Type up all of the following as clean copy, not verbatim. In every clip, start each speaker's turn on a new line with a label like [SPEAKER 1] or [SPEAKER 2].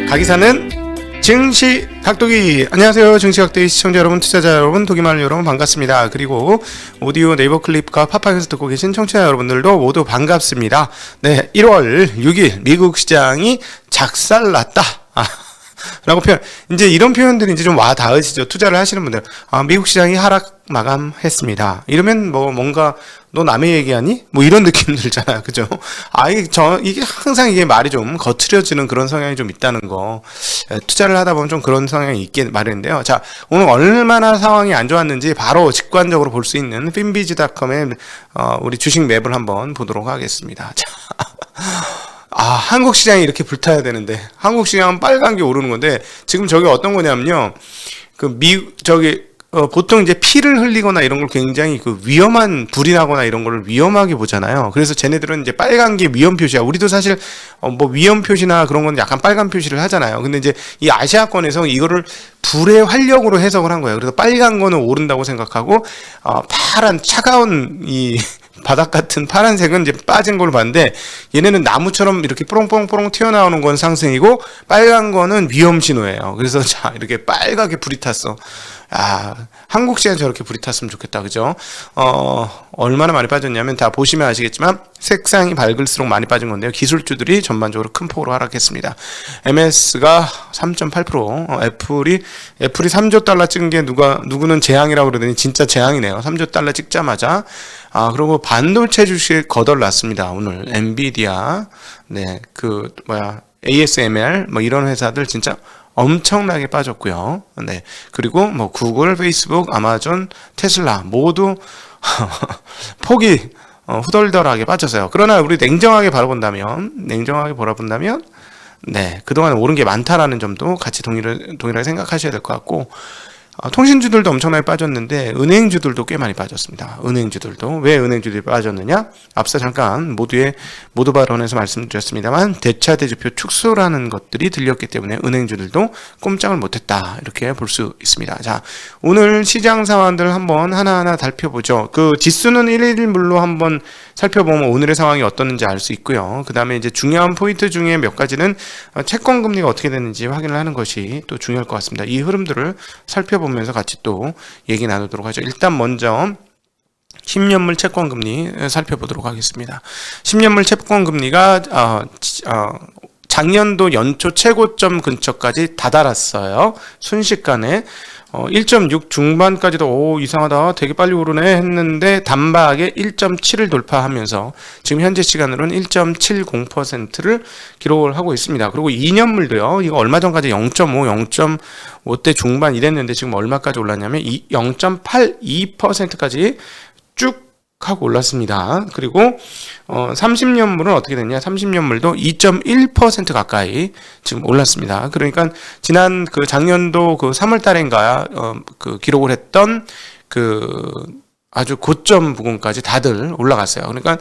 [SPEAKER 1] 가기사는 증시 각도기. 안녕하세요, 증시 각도기 시청자 여러분, 투자자 여러분, 도기말 여러분 반갑습니다. 그리고 오디오 네이버 클립과 팟빵에서 듣고 계신 청취자 여러분들도 모두 반갑습니다. 네, 1월 6일 미국 시장이 작살났다 라고 표현. 이제 이런 표현들이 이제 좀 와 닿으시죠? 투자를 하시는 분들. 미국 시장이 하락 마감했습니다. 이러면 뭐 뭔가 너 남의 얘기하니? 뭐 이런 느낌 들잖아요. 그죠? 이게 항상 이게 말이 좀 거칠어지는 그런 성향이 좀 있다는 거. 투자를 하다 보면 좀 그런 성향이 있게 마련인데요. 자, 오늘 얼마나 상황이 안 좋았는지 바로 직관적으로 볼 수 있는 finbiz.com의 우리 주식 맵을 한번 보도록 하겠습니다. 자. 한국 시장이 이렇게 불타야 되는데, 한국 시장은 빨간 게 오르는 건데, 지금 저게 어떤 거냐면요. 보통 이제 피를 흘리거나 이런 걸 굉장히 위험한, 불이 나거나 이런 걸 위험하게 보잖아요. 그래서 쟤네들은 이제 빨간 게 위험 표시야. 우리도 사실, 위험 표시나 그런 건 약간 빨간 표시를 하잖아요. 근데 이제 이 아시아권에서 이거를 불의 활력으로 해석을 한 거예요. 그래서 빨간 거는 오른다고 생각하고, 파란, 차가운 바닥 같은 파란색은 이제 빠진 걸로 봤는데, 얘네는 나무처럼 이렇게 뽀롱뽀롱뽀롱 튀어나오는 건 상승이고, 빨간 거는 위험 신호예요. 그래서 자, 이렇게 빨갛게 불이 탔어. 한국 시장 저렇게 불이 탔으면 좋겠다. 그죠? 얼마나 많이 빠졌냐면 다 보시면 아시겠지만 색상이 밝을수록 많이 빠진 건데요. 기술주들이 전반적으로 큰 폭으로 하락했습니다. MS가 3.8%, 애플이 3조 달러 찍은 게 누구는 재앙이라고 그러더니 진짜 재앙이네요. 3조 달러 찍자마자. 그리고 반도체 주식 거덜났습니다. 오늘 엔비디아, ASML 이런 회사들 진짜 엄청나게 빠졌고요. 네. 그리고 구글, 페이스북, 아마존, 테슬라 모두 폭이 후덜덜하게 빠졌어요. 그러나 우리 냉정하게 바라본다면, 네, 그동안 오른 게 많다라는 점도 같이 동일하게 생각하셔야 될 것 같고, 통신주들도 엄청나게 빠졌는데 은행주들도 꽤 많이 빠졌습니다. 은행주들도. 왜 은행주들이 빠졌느냐? 앞서 잠깐 모두 발언에서 말씀드렸습니다만 대차대조표 축소라는 것들이 들렸기 때문에 은행주들도 꼼짝을 못했다, 이렇게 볼 수 있습니다. 자, 오늘 시장 상황들 한번 하나하나 살펴보죠. 그 지수는 1일물로 한번 살펴보면 오늘의 상황이 어떻는지 알 수 있고요. 그 다음에 이제 중요한 포인트 중에 몇 가지는 채권 금리가 어떻게 되는지 확인을 하는 것이 또 중요할 것 같습니다. 이 흐름들을 살펴보면서 같이 또 얘기 나누도록 하죠. 일단 먼저 10년물 채권 금리 살펴보도록 하겠습니다. 10년물 채권 금리가 작년도 연초 최고점 근처까지 다다랐어요. 순식간에 1.6 중반까지도 이상하다, 되게 빨리 오르네 했는데 단박에 1.7을 돌파하면서 지금 현재 시간으로는 1.70%를 기록을 하고 있습니다. 그리고 2년물도요. 이거 얼마 전까지 0.5대 중반 이랬는데 지금 얼마까지 올랐냐면 0.82%까지 쭉 하고 올랐습니다. 그리고 30년물은 어떻게 됐냐? 30년물도 2.1% 가까이 지금 올랐습니다. 그러니까 지난 작년도 3월 달인가 기록을 했던 아주 고점 부근까지 다들 올라갔어요. 그러니까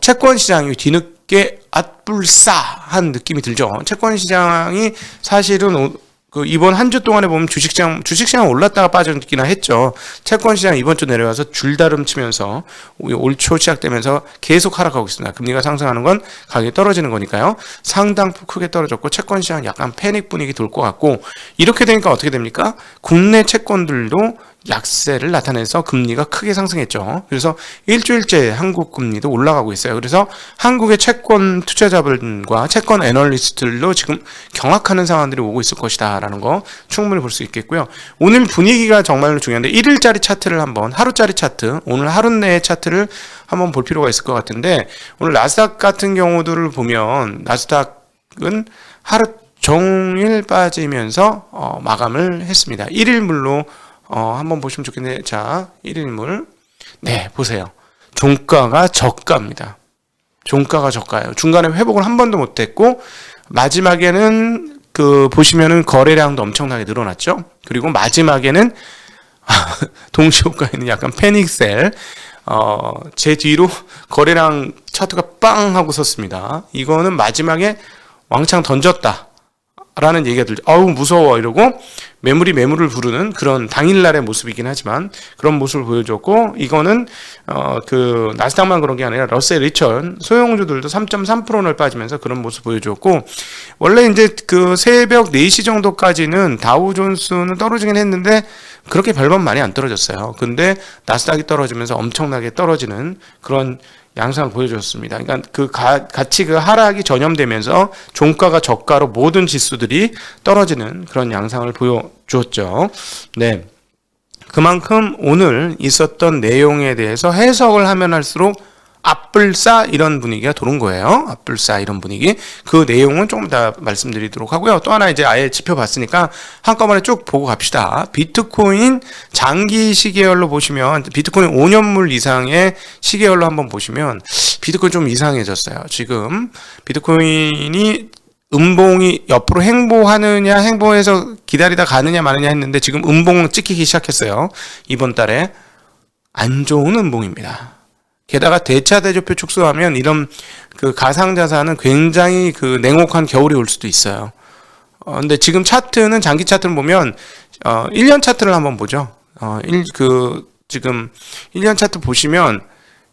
[SPEAKER 1] 채권 시장이 뒤늦게 앗불싸한 느낌이 들죠. 채권 시장이 사실은 이번 한 주 동안에 보면 주식시장 올랐다가 빠졌기나 했죠. 채권 시장 이번 주 내려와서 줄다름 치면서 올 초 시작되면서 계속 하락하고 있습니다. 금리가 상승하는 건 가격이 떨어지는 거니까요. 상당폭 크게 떨어졌고 채권 시장 약간 패닉 분위기 돌 것 같고, 이렇게 되니까 어떻게 됩니까? 국내 채권들도 약세를 나타내서 금리가 크게 상승했죠. 그래서 일주일째 한국 금리도 올라가고 있어요. 그래서 한국의 채권 투자자분과 채권 애널리스트들도 지금 경악하는 상황들이 오고 있을 것이다 라는 거 충분히 볼 수 있겠고요. 오늘 분위기가 정말로 중요한데 1일짜리 차트를 한번, 하루짜리 차트, 오늘 하루 내의 차트를 한번 볼 필요가 있을 것 같은데, 오늘 나스닥 같은 경우들을 보면 나스닥은 하루 종일 빠지면서 마감을 했습니다. 1일물로 한번 보시면 좋겠는데, 자, 1일물. 네, 보세요. 종가가 저가입니다. 종가가 저가예요. 중간에 회복을 한 번도 못했고, 마지막에는 보시면은 거래량도 엄청나게 늘어났죠. 그리고 마지막에는 동시효과에는 약간 패닉셀. 제 뒤로 거래량 차트가 빵 하고 섰습니다. 이거는 마지막에 왕창 던졌다. 라는 얘기가 들죠. 아우 무서워 이러고 매물이 매물을 부르는 그런 당일날의 모습이긴 하지만 그런 모습을 보여줬고, 이거는 그 나스닥만 그런 게 아니라 러셀 2000 소형주들도 3.3%를 빠지면서 그런 모습 보여줬고, 원래 이제 그 새벽 4시 정도까지는 다우존스는 떨어지긴 했는데 그렇게 별반 많이 안 떨어졌어요. 근데 나스닥이 떨어지면서 엄청나게 떨어지는 그런 양상을 보여줬습니다. 그러니까 같이 그 하락이 전염되면서 종가가 저가로 모든 지수들이 떨어지는 그런 양상을 보여주었죠. 네. 그만큼 오늘 있었던 내용에 대해서 해석을 하면 할수록 앞불싸 이런 분위기가 도는 거예요. 앞불싸 이런 분위기. 그 내용은 조금 더 말씀드리도록 하고요. 또 하나 이제 아예 지표 봤으니까 한꺼번에 쭉 보고 갑시다. 비트코인 장기 시계열로 보시면, 비트코인 5년물 이상의 시계열로 한번 보시면 비트코인 좀 이상해졌어요. 지금 비트코인이 음봉이 옆으로 행보하느냐, 행보해서 기다리다 가느냐 마느냐 했는데 지금 음봉 찍히기 시작했어요. 이번 달에 안 좋은 음봉입니다. 게다가 대차대조표 축소하면 이런 그 가상자산은 굉장히 그 냉혹한 겨울이 올 수도 있어요. 근데 지금 차트는 장기 차트를 보면 1년 차트를 한번 보죠. 지금 1년 차트 보시면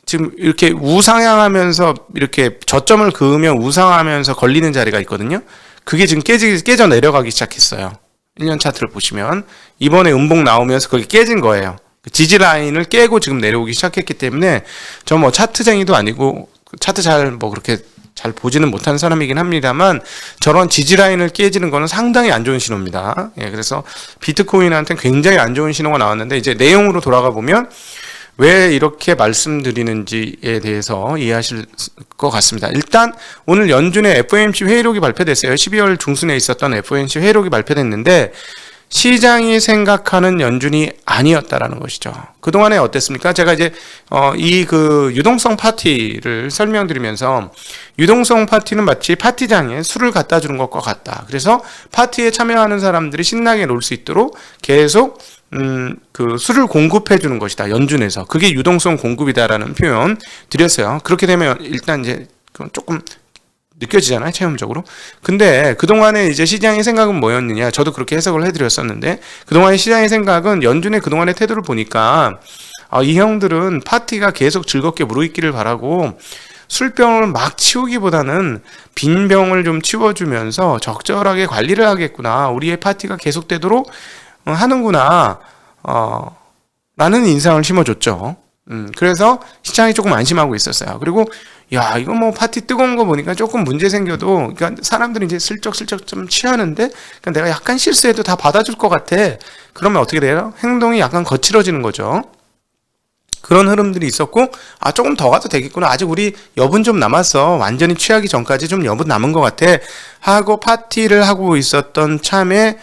[SPEAKER 1] 지금 이렇게 우상향하면서 이렇게 저점을 그으면 우상하면서 걸리는 자리가 있거든요. 그게 지금 깨져 내려가기 시작했어요. 1년 차트를 보시면 이번에 음봉 나오면서 그게 깨진 거예요. 지지 라인을 깨고 지금 내려오기 시작했기 때문에 저 뭐 차트쟁이도 아니고 차트 그렇게 잘 보지는 못하는 사람이긴 합니다만 저런 지지 라인을 깨지는 거는 상당히 안 좋은 신호입니다. 예, 그래서 비트코인한테는 굉장히 안 좋은 신호가 나왔는데 이제 내용으로 돌아가 보면 왜 이렇게 말씀드리는지에 대해서 이해하실 것 같습니다. 일단 오늘 연준의 FOMC 회의록이 발표됐어요. 12월 중순에 있었던 FOMC 회의록이 발표됐는데 시장이 생각하는 연준이 아니었다라는 것이죠. 그동안에 어땠습니까? 제가 이제 그 유동성 파티를 설명드리면서 유동성 파티는 마치 파티장에 술을 갖다 주는 것과 같다. 그래서 파티에 참여하는 사람들이 신나게 놀 수 있도록 계속 그 술을 공급해 주는 것이다. 연준에서. 그게 유동성 공급이다라는 표현 드렸어요. 그렇게 되면 일단 이제 조금 느껴지잖아요, 체험적으로. 근데 그동안에 이제 시장의 생각은 뭐였느냐, 저도 그렇게 해석을 해드렸었는데 그동안의 시장의 생각은 연준의 그동안의 태도를 보니까 이 형들은 파티가 계속 즐겁게 무르익기를 바라고 술병을 막 치우기보다는 빈 병을 좀 치워주면서 적절하게 관리를 하겠구나, 우리의 파티가 계속되도록 하는구나 라는 인상을 심어줬죠. 그래서 시장이 조금 안심하고 있었어요. 그리고 야, 이거 뭐 파티 뜨거운 거 보니까 조금 문제 생겨도, 그러니까 사람들이 이제 슬쩍슬쩍 좀 취하는데, 그러니까 내가 약간 실수해도 다 받아줄 것 같아. 그러면 어떻게 돼요? 행동이 약간 거칠어지는 거죠. 그런 흐름들이 있었고, 조금 더 가도 되겠구나. 아직 우리 여분 좀 남았어. 완전히 취하기 전까지 좀 여분 남은 것 같아. 하고 파티를 하고 있었던 참에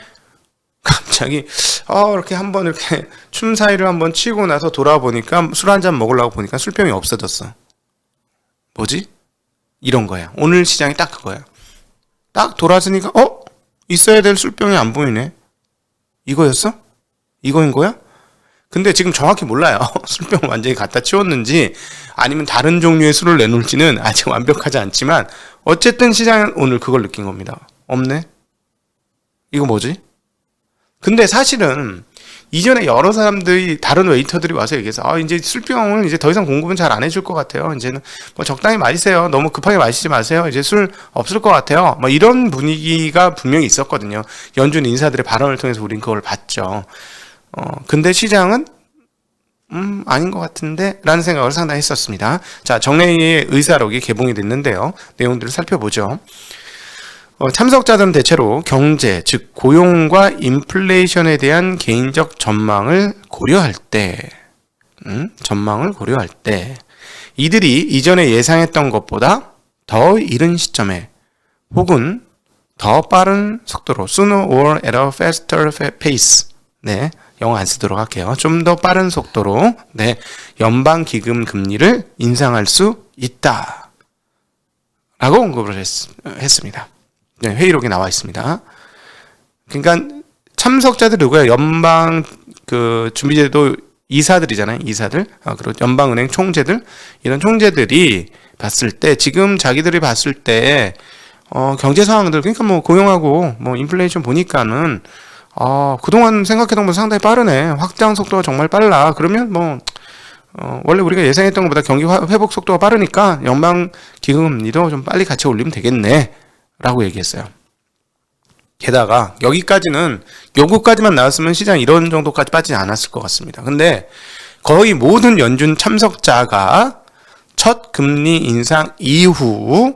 [SPEAKER 1] 갑자기 이렇게 한번 이렇게 춤 사이를 한번 치고 나서 돌아보니까 술 한잔 먹으려고 보니까 술병이 없어졌어. 뭐지? 이런 거야. 오늘 시장이 딱 그거야. 딱 돌아서니까 있어야 될 술병이 안 보이네. 이거였어? 이거인 거야? 근데 지금 정확히 몰라요. 술병을 완전히 갖다 치웠는지 아니면 다른 종류의 술을 내놓을지는 아직 완벽하지 않지만 어쨌든 시장은 오늘 그걸 느낀 겁니다. 없네? 이거 뭐지? 근데 사실은 이전에 여러 사람들이, 다른 웨이터들이 와서 얘기해서 이제 술병을 이제 더 이상 공급은 잘 안 해줄 것 같아요. 이제는 뭐 적당히 마시세요. 너무 급하게 마시지 마세요. 이제 술 없을 것 같아요. 뭐 이런 분위기가 분명히 있었거든요. 연준 인사들의 발언을 통해서 우린 그걸 봤죠. 근데 시장은 아닌 것 같은데 라는 생각을 상당히 했었습니다. 자, 정례의 의사록이 개봉이 됐는데요. 내용들을 살펴보죠. 참석자들은 대체로 경제, 즉 고용과 인플레이션에 대한 개인적 전망을 고려할 때 이들이 이전에 예상했던 것보다 더 이른 시점에 혹은 더 빠른 속도로 sooner or at a faster pace, 네, 영어 안 쓰도록 할게요. 좀 더 빠른 속도로 연방기금 금리를 인상할 수 있다 라고 언급을 했습니다. 네, 회의록에 나와 있습니다. 그러니까 참석자들 누구야? 연방 준비제도 이사들이잖아요. 이사들. 그리고 연방은행 총재들. 이런 총재들이 봤을 때, 지금 자기들이 봤을 때 경제 상황들, 그러니까 뭐 고용하고 뭐 인플레이션 보니까는 그동안 생각했던 것보다 상당히 빠르네. 확장 속도가 정말 빨라. 그러면 뭐 원래 우리가 예상했던 것보다 경기 회복 속도가 빠르니까 연방 기금리도 좀 빨리 같이 올리면 되겠네. 라고 얘기했어요. 게다가 여기까지는 요거까지만 나왔으면 시장 이런 정도까지 빠지지 않았을 것 같습니다. 근데 거의 모든 연준 참석자가 첫 금리 인상 이후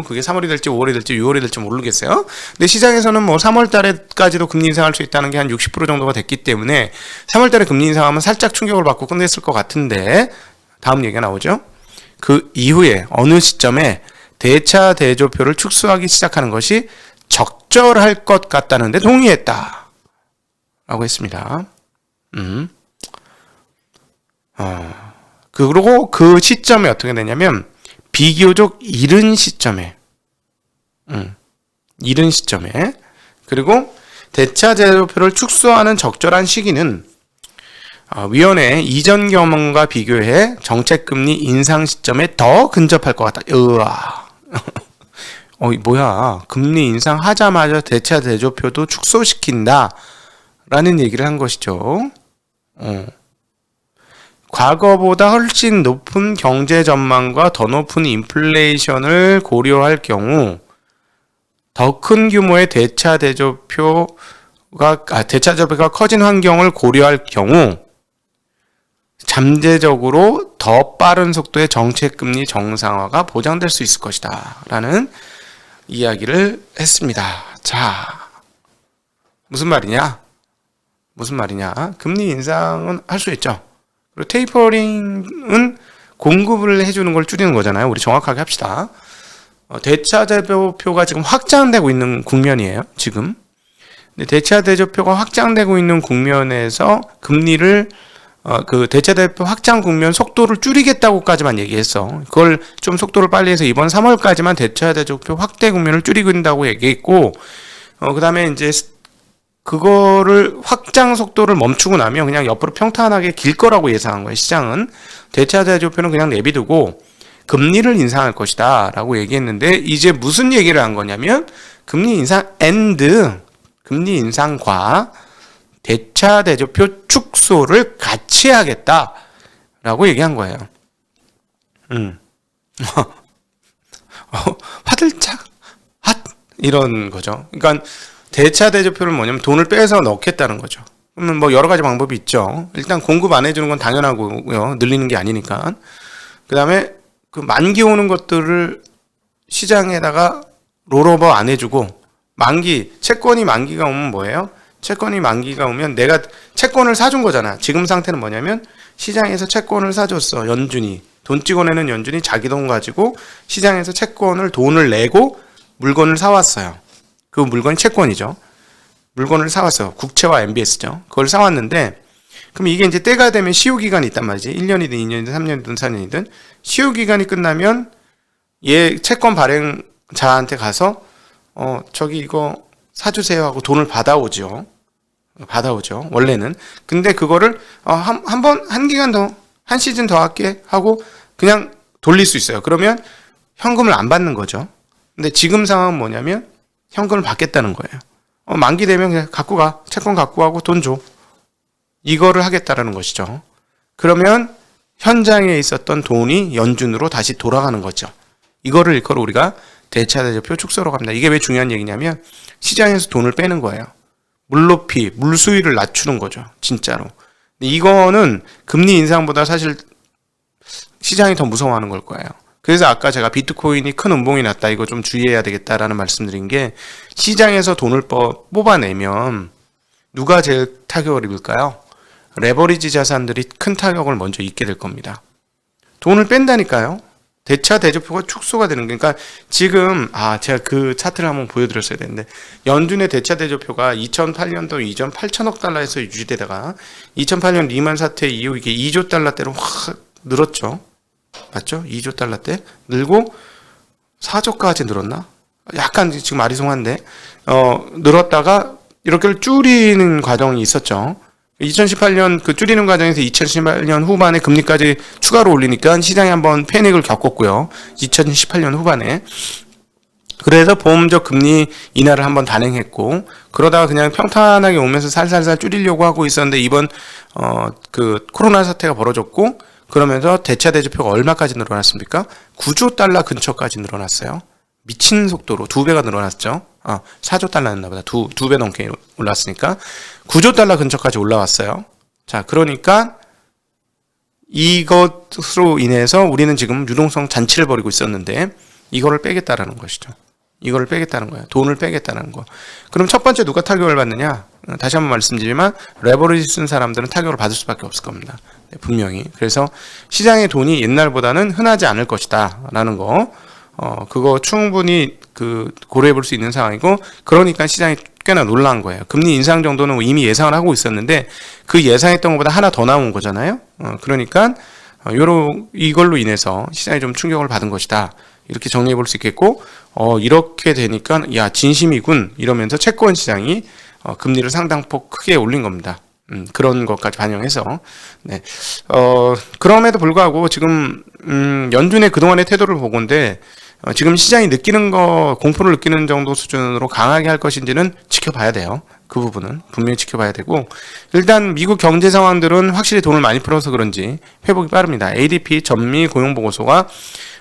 [SPEAKER 1] 그게 3월이 될지 5월이 될지 6월이 될지 모르겠어요. 근데 시장에서는 뭐 3월 달에까지도 금리 인상할 수 있다는 게 한 60% 정도가 됐기 때문에 3월 달에 금리 인상하면 살짝 충격을 받고 끝냈을 것 같은데, 다음 얘기가 나오죠. 그 이후에 어느 시점에 대차 대조표를 축소하기 시작하는 것이 적절할 것 같다는데 동의했다 라고 했습니다. 그리고 그 시점에 어떻게 되냐면 비교적 이른 시점에 그리고 대차 대조표를 축소하는 적절한 시기는 위원회 이전 경험과 비교해 정책금리 인상 시점에 더 근접할 것 같다. 뭐야, 금리 인상하자마자 대차 대조표도 축소시킨다 라는 얘기를 한 것이죠. 과거보다 훨씬 높은 경제 전망과 더 높은 인플레이션을 고려할 경우 더 큰 규모의 대차 대조표가 커진 환경을 고려할 경우 잠재적으로 더 빠른 속도의 정책금리 정상화가 보장될 수 있을 것이다 라는 이야기를 했습니다. 자, 무슨 말이냐? 금리 인상은 할 수 있죠. 그리고 테이퍼링은 공급을 해주는 걸 줄이는 거잖아요. 우리 정확하게 합시다. 대차 대조표가 지금 확장되고 있는 국면이에요. 지금. 근데 대차 대조표가 확장되고 있는 국면에서 금리를 그 대차 대조표 확장 국면 속도를 줄이겠다고까지만 얘기했어. 그걸 좀 속도를 빨리 해서 이번 3월까지만 대차 대조표 확대 국면을 줄이긴다고 얘기했고, 그 다음에 이제 그거를 확장 속도를 멈추고 나면 그냥 옆으로 평탄하게 길 거라고 예상한 거예요. 시장은 대차 대조표는 그냥 내비두고 금리를 인상할 것이다 라고 얘기했는데, 이제 무슨 얘기를 한 거냐면 금리 인상 금리 인상과 대차 대조표 축소를 같이 하겠다 라고 얘기한 거예요. 화들짝 이런 거죠. 그러니까 대차 대조표를 뭐냐면 돈을 빼서 넣겠다는 거죠. 그러면 뭐 여러 가지 방법이 있죠. 일단 공급 안 해주는 건 당연하고요. 늘리는 게 아니니까. 그 다음에 그 만기 오는 것들을 시장에다가 롤오버 안 해주고, 채권이 만기가 오면 뭐예요? 채권이 만기가 오면 내가 채권을 사준 거잖아. 지금 상태는 뭐냐면 시장에서 채권을 사줬어. 연준이. 돈 찍어내는 연준이 자기 돈 가지고 시장에서 돈을 내고 물건을 사왔어요. 그 물건이 채권이죠. 물건을 사왔어. 국채와 MBS죠. 그걸 사왔는데, 그럼 이게 이제 때가 되면 시효기간이 있단 말이지. 1년이든 2년이든 3년이든 4년이든 시효기간이 끝나면 얘 채권 발행자한테 가서 저기 이거 사주세요 하고 돈을 받아오죠. 원래는. 근데 그거를 한 기간 더, 한 시즌 더 할게 하고 그냥 돌릴 수 있어요. 그러면 현금을 안 받는 거죠. 근데 지금 상황은 뭐냐면 현금을 받겠다는 거예요. 만기 되면 그냥 갖고 가. 채권 갖고 가고 돈 줘. 이거를 하겠다라는 것이죠. 그러면 현장에 있었던 돈이 연준으로 다시 돌아가는 거죠. 이거를 일컬어 우리가 대차 대조표 축소라고 합니다. 이게 왜 중요한 얘기냐면 시장에서 돈을 빼는 거예요. 물수위를 낮추는 거죠. 진짜로. 이거는 금리 인상보다 사실 시장이 더 무서워하는 걸 거예요. 그래서 아까 제가 비트코인이 큰 음봉이 났다, 이거 좀 주의해야 되겠다라는 말씀드린 게, 시장에서 돈을 뽑아내면 누가 제일 타격을 입을까요? 레버리지 자산들이 큰 타격을 먼저 입게 될 겁니다. 돈을 뺀다니까요. 대차 대조표가 축소가 되는 게, 그러니까 지금 제가 그 차트를 한번 보여드렸어야 되는데, 연준의 대차 대조표가 2008년도 이전 8천억 달러에서 유지되다가 2008년 리만 사태 이후 이게 2조 달러대로 확 늘었죠. 맞죠? 2조 달러대 늘고 4조까지 늘었나? 약간 지금 아리송한데 늘었다가 이렇게 줄이는 과정이 있었죠. 2018년 그 줄이는 과정에서 2018년 후반에 금리까지 추가로 올리니까 시장이 한번 패닉을 겪었고요. 2018년 후반에. 그래서 보험적 금리 인하를 한번 단행했고, 그러다가 그냥 평탄하게 오면서 살살살 줄이려고 하고 있었는데, 이번 그 코로나 사태가 벌어졌고, 그러면서 대차 대조표가 얼마까지 늘어났습니까? 9조 달러 근처까지 늘어났어요. 미친 속도로 2배가 늘어났죠. 4조 달러였나 보다. 두 배 넘게 올랐으니까 9조 달러 근처까지 올라왔어요. 자, 그러니까 이것으로 인해서 우리는 지금 유동성 잔치를 벌이고 있었는데, 이거를 빼겠다라는 것이죠. 이거를 빼겠다는 거예요. 돈을 빼겠다는 거. 그럼 첫 번째 누가 타격을 받느냐? 다시 한번 말씀드리지만 레버리지 쓴 사람들은 타격을 받을 수밖에 없을 겁니다. 네, 분명히. 그래서 시장의 돈이 옛날보다는 흔하지 않을 것이다 라는 거, 그거 충분히 고려해 볼 수 있는 상황이고, 그러니까 시장이 꽤나 놀란 거예요. 금리 인상 정도는 이미 예상을 하고 있었는데 그 예상했던 것보다 하나 더 나온 거잖아요. 그러니까 이걸로 인해서 시장이 좀 충격을 받은 것이다. 이렇게 정리해 볼 수 있겠고, 이렇게 되니까 야, 진심이군 이러면서 채권 시장이 금리를 상당폭 크게 올린 겁니다. 그런 것까지 반영해서. 네. 그럼에도 불구하고 지금 연준의 그동안의 태도를 보건데, 지금 시장이 느끼는 거, 공포를 느끼는 정도 수준으로 강하게 할 것인지는 지켜봐야 돼요. 그 부분은 분명히 지켜봐야 되고, 일단 미국 경제 상황들은 확실히 돈을 많이 풀어서 그런지 회복이 빠릅니다. ADP 전미 고용 보고서가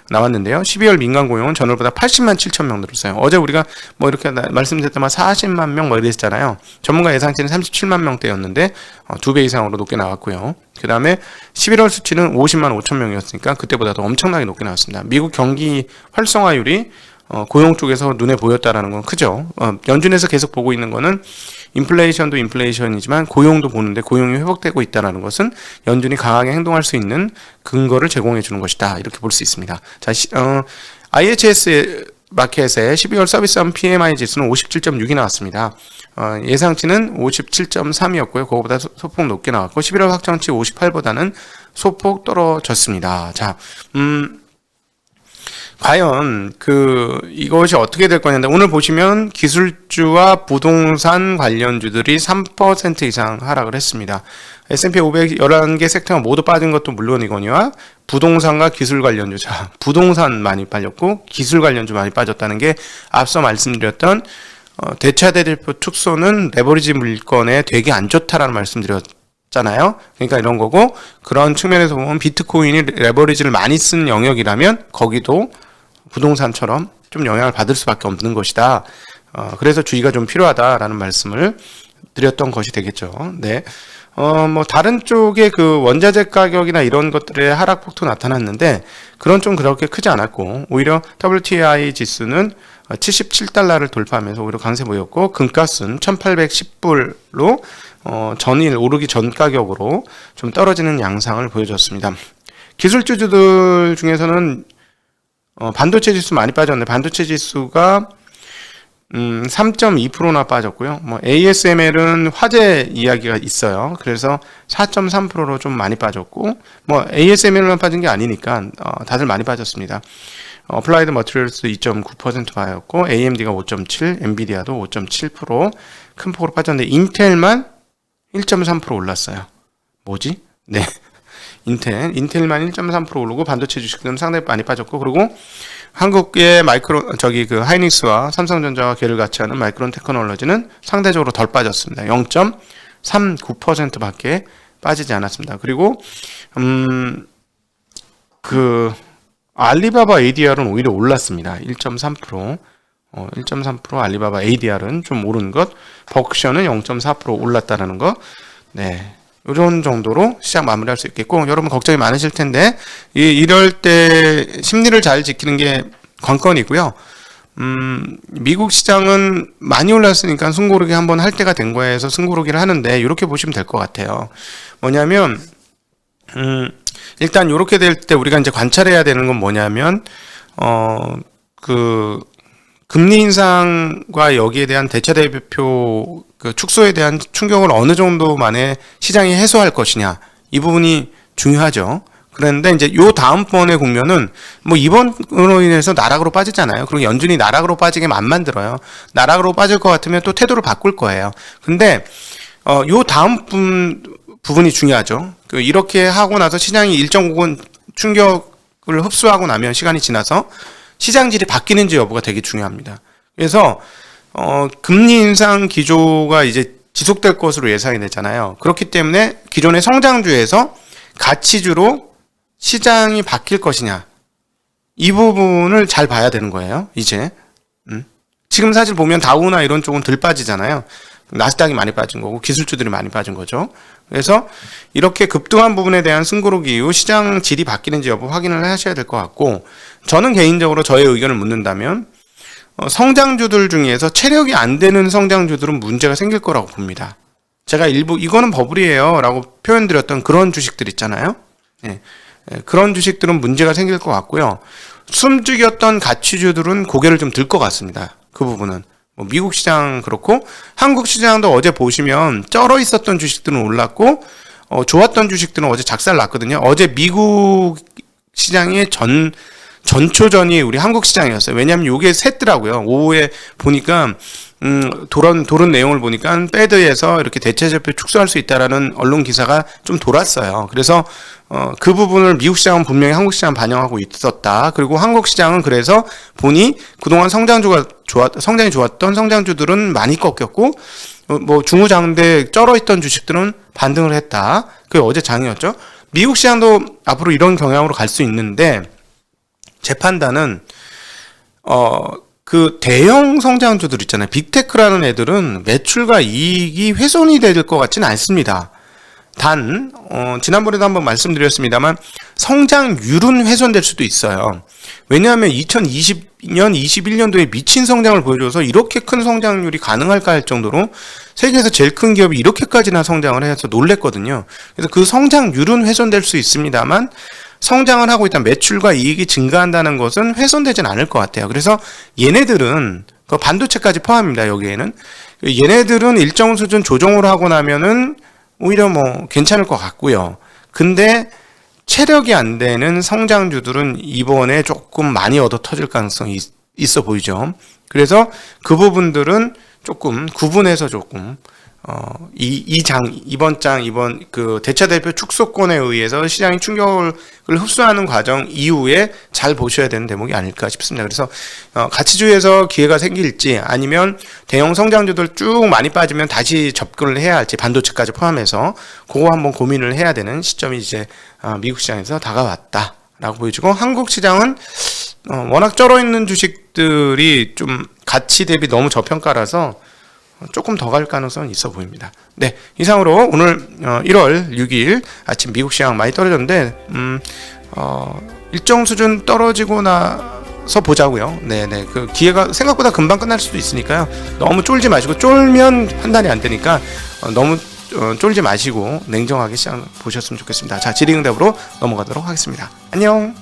[SPEAKER 1] 나왔는데요. 12월 민간 고용은 전월보다 80만 7천 명 늘었어요. 어제 우리가 뭐 이렇게 말씀드렸지만 40만 명 뭐 이랬잖아요. 전문가 예상치는 37만 명대였는데 2배 이상으로 높게 나왔고요. 그 다음에 11월 수치는 50만 5천 명이었으니까 그때보다도 엄청나게 높게 나왔습니다. 미국 경기 활성화율이 고용 쪽에서 눈에 보였다라는 건 크죠. 연준에서 계속 보고 있는 거는 인플레이션도 인플레이션이지만 고용도 보는데 고용이 회복되고 있다는 것은 연준이 강하게 행동할 수 있는 근거를 제공해 주는 것이다. 이렇게 볼 수 있습니다. 자, IHS 마켓의 12월 서비스업 PMI 지수는 57.6이 나왔습니다. 예상치는 57.3이었고요. 그거보다 소폭 높게 나왔고 11월 확정치 58보다는 소폭 떨어졌습니다. 자, 과연 이것이 어떻게 될 거냐인데, 오늘 보시면 기술주와 부동산 관련주들이 3% 이상 하락을 했습니다. S&P 500 11개 섹터가 모두 빠진 것도 물론이거니와 부동산과 기술 관련주, 자, 부동산 많이 빠졌고 기술 관련주 많이 빠졌다는 게 앞서 말씀드렸던 대차 대조표 축소는 레버리지 물건에 되게 안 좋다라는 말씀드렸잖아요. 그러니까 이런 거고, 그런 측면에서 보면 비트코인이 레버리지를 많이 쓴 영역이라면 거기도 부동산처럼 좀 영향을 받을 수밖에 없는 것이다. 그래서 주의가 좀 필요하다라는 말씀을 드렸던 것이 되겠죠. 네. 뭐 다른 쪽에 원자재 가격이나 이런 것들의 하락폭도 나타났는데 그런 좀 그렇게 크지 않았고, 오히려 WTI 지수는 77달러를 돌파하면서 오히려 강세 보였고, 금가스는 1810불로 전일 오르기 전 가격으로 좀 떨어지는 양상을 보여줬습니다. 기술주들 중에서는 반도체 지수 많이 빠졌는데, 반도체 지수가 3.2%나 빠졌고요. 뭐 ASML은 화재 이야기가 있어요. 그래서 4.3%로 좀 많이 빠졌고, 뭐 ASML만 빠진 게 아니니까 다들 많이 빠졌습니다. 어플라이드 머티리얼스 2.9% 빠졌고, AMD가 5.7, 엔비디아도 5.7% 큰 폭으로 빠졌는데 인텔만 1.3% 올랐어요. 뭐지? 네. 인텔만 1.3% 오르고 반도체 주식들은 상당히 많이 빠졌고, 그리고 한국의 하이닉스와 삼성전자와 계를 같이 하는 마이크론 테크놀로지는 상대적으로 덜 빠졌습니다. 0.39% 밖에 빠지지 않았습니다. 그리고 알리바바 ADR은 오히려 올랐습니다. 1.3%. 1.3% 알리바바 ADR은 좀 오른 것, 버크셔는 0.4% 올랐다라는 거. 네. 이런 정도로 시장 마무리할 수 있겠고, 여러분 걱정이 많으실 텐데 이럴 때 심리를 잘 지키는 게 관건이고요. 미국 시장은 많이 올랐으니까 숨고르기 한번 할 때가 된 거에 서 숨고르기를 하는데, 이렇게 보시면 될 것 같아요. 뭐냐면 일단 이렇게 될 때 우리가 이제 관찰해야 되는 건 뭐냐면 금리 인상과 여기에 대한 대차 대표 축소에 대한 충격을 어느 정도 만에 시장이 해소할 것이냐, 이 부분이 중요하죠. 그런데 이제 요 다음번의 국면은 뭐 이번으로 인해서 나락으로 빠지잖아요. 그리고 연준이 나락으로 빠지게 안 만들어요. 나락으로 빠질 것 같으면 또 태도를 바꿀 거예요. 근데 요 다음 부분이 중요하죠. 이렇게 하고 나서 시장이 일정 부분 충격을 흡수하고 나면, 시간이 지나서 시장질이 바뀌는지 여부가 되게 중요합니다. 그래서 금리 인상 기조가 이제 지속될 것으로 예상이 되잖아요. 그렇기 때문에 기존의 성장주에서 가치주로 시장이 바뀔 것이냐, 이 부분을 잘 봐야 되는 거예요. 이제 지금 사실 보면 다우나 이런 쪽은 덜 빠지잖아요. 나스닥이 많이 빠진 거고 기술주들이 많이 빠진 거죠. 그래서 이렇게 급등한 부분에 대한 승부르기 이후 시장 질이 바뀌는지 여부 확인을 하셔야 될 것 같고, 저는 개인적으로 저의 의견을 묻는다면 성장주들 중에서 체력이 안 되는 성장주들은 문제가 생길 거라고 봅니다. 제가 일부 이거는 버블이에요 라고 표현드렸던 그런 주식들 있잖아요. 그런 주식들은 문제가 생길 것 같고요. 숨죽였던 가치주들은 고개를 좀 들 것 같습니다. 그 부분은 미국 시장 그렇고 한국 시장도 어제 보시면 쩔어 있었던 주식들은 올랐고 좋았던 주식들은 어제 작살 났거든요. 어제 미국 시장의 전초전이 우리 한국 시장이었어요. 왜냐하면 이게 샜더라고요. 오후에 보니까 도른 내용을 보니까 패드에서 이렇게 대체지표 축소할 수 있다라는 언론 기사가 좀 돌았어요. 그래서 그 부분을 미국 시장은 분명히 한국 시장 반영하고 있었다. 그리고 한국 시장은 그래서 보니 그동안 성장이 좋았던 성장주들은 많이 꺾였고 뭐 중후장대 쩔어있던 주식들은 반등을 했다. 그게 어제 장이었죠. 미국 시장도 앞으로 이런 경향으로 갈 수 있는데 제 판단은 그 대형 성장주들 있잖아요. 빅테크라는 애들은 매출과 이익이 훼손이 될 것 같지는 않습니다. 단 지난번에도 한번 말씀드렸습니다만 성장률은 훼손될 수도 있어요. 왜냐하면 2020년, 21년도에 미친 성장을 보여줘서 이렇게 큰 성장률이 가능할까 할 정도로 세계에서 제일 큰 기업이 이렇게까지나 성장을 해서 놀랬거든요. 그래서 그 성장률은 훼손될 수 있습니다만 성장을 하고 있다면 매출과 이익이 증가한다는 것은 훼손되진 않을 것 같아요. 그래서 얘네들은 그 반도체까지 포함입니다. 여기에는 얘네들은 일정 수준 조정을 하고 나면은 오히려 뭐 괜찮을 것 같고요. 근데 체력이 안 되는 성장주들은 이번에 조금 많이 얻어 터질 가능성이 있어 보이죠. 그래서 그 부분들은 조금 구분해서 조금 이번 그 대차대표 축소권에 의해서 시장이 충격을 흡수하는 과정 이후에 잘 보셔야 되는 대목이 아닐까 싶습니다. 그래서 가치주에서 기회가 생길지 아니면 대형 성장주들 쭉 많이 빠지면 다시 접근을 해야 할지 반도체까지 포함해서 그거 한번 고민을 해야 되는 시점이 이제 미국 시장에서 다가왔다라고 보여지고, 한국 시장은 워낙 쩔어 있는 주식들이 좀 가치 대비 너무 저평가라서 조금 더 갈 가능성은 있어 보입니다. 네, 이상으로 오늘 1월 6일 아침 미국 시장 많이 떨어졌는데 일정 수준 떨어지고 나서 보자고요. 네네, 그 기회가 생각보다 금방 끝날 수도 있으니까요. 너무 쫄지 마시고, 쫄면 판단이 안 되니까 너무 쫄지 마시고 냉정하게 시장 보셨으면 좋겠습니다. 자, 질의응답으로 넘어가도록 하겠습니다. 안녕.